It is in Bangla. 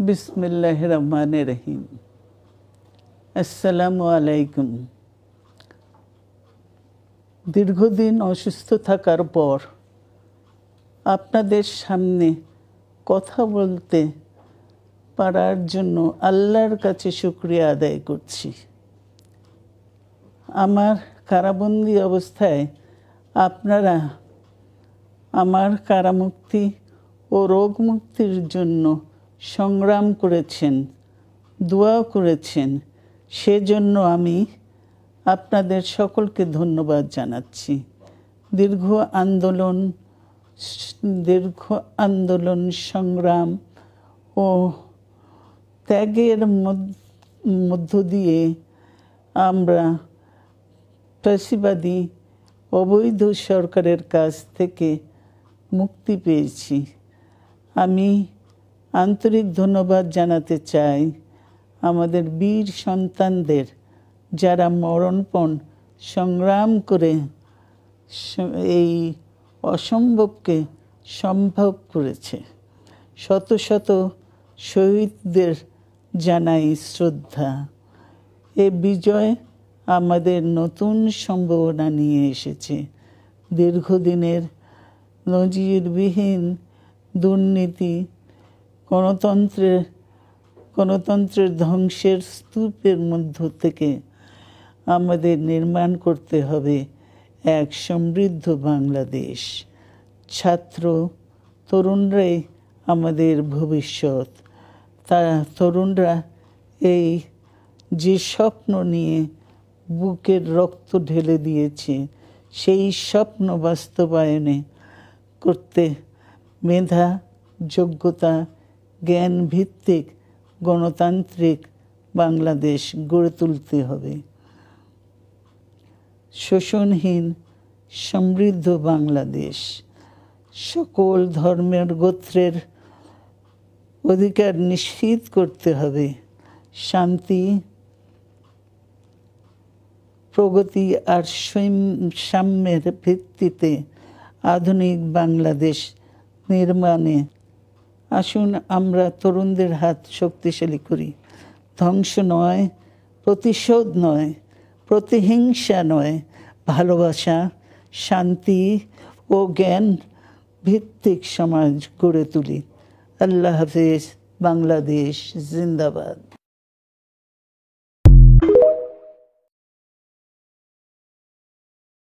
বিসমিল্লাহির রহমানির রহিম। আসসালামু আলাইকুম। দীর্ঘদিন অসুস্থ থাকার পর আপনাদের সামনে কথা বলতে পারার জন্য আল্লাহর কাছে শুকরিয়া আদায় করছি। আমার কারাবন্দী অবস্থায় আপনারা আমার কারামুক্তি ও রোগ মুক্তির জন্য সংগ্রাম করেছেন, দোয়া করেছেন। সেজন্য আমি আপনাদের সকলকে ধন্যবাদ জানাচ্ছি। দীর্ঘ আন্দোলন সংগ্রাম ও ত্যাগের মধ্য দিয়ে আমরা ফ্যাসিবাদী অবৈধ সরকারের কাছ থেকে মুক্তি পেয়েছি। আমি আন্তরিক ধন্যবাদ জানাতে চাই আমাদের বীর সন্তানদের, যারা মরণপণ সংগ্রাম করে এই অসম্ভবকে সম্ভব করেছে। শত শত শহীদদের জানাই শ্রদ্ধা। এ বিজয় আমাদের নতুন সম্ভাবনা নিয়ে এসেছে। দীর্ঘদিনের নজিরবিহীন দুর্নীতি, গণতন্ত্রের ধ্বংসের স্তূপের মধ্য থেকে আমাদের নির্মাণ করতে হবে এক সমৃদ্ধ বাংলাদেশ। ছাত্র তরুণরাই আমাদের ভবিষ্যৎ। তরুণরা এই যে স্বপ্ন নিয়ে বুকের রক্ত ঢেলে দিয়েছে, সেই স্বপ্ন বাস্তবায়নে করতে মেধা, যোগ্যতা, জ্ঞান ভিত্তিক গণতান্ত্রিক বাংলাদেশ গড়ে তুলতে হবে। শোষণহীন সমৃদ্ধ বাংলাদেশ। সকল ধর্মের গোত্রের অধিকার নিশ্চিত করতে হবে। শান্তি, প্রগতি আর সাম্যের ভিত্তিতে আধুনিক বাংলাদেশ নির্মাণে আসুন আমরা তরুণদের হাত শক্তিশালী করি। ধ্বংস নয়, প্রতিশোধ নয়, প্রতিহিংসা নয়, ভালোবাসা, শান্তি ও জ্ঞান ভিত্তিক সমাজ গড়ে তুলি। আল্লাহ হাফেজ। বাংলাদেশ জিন্দাবাদ।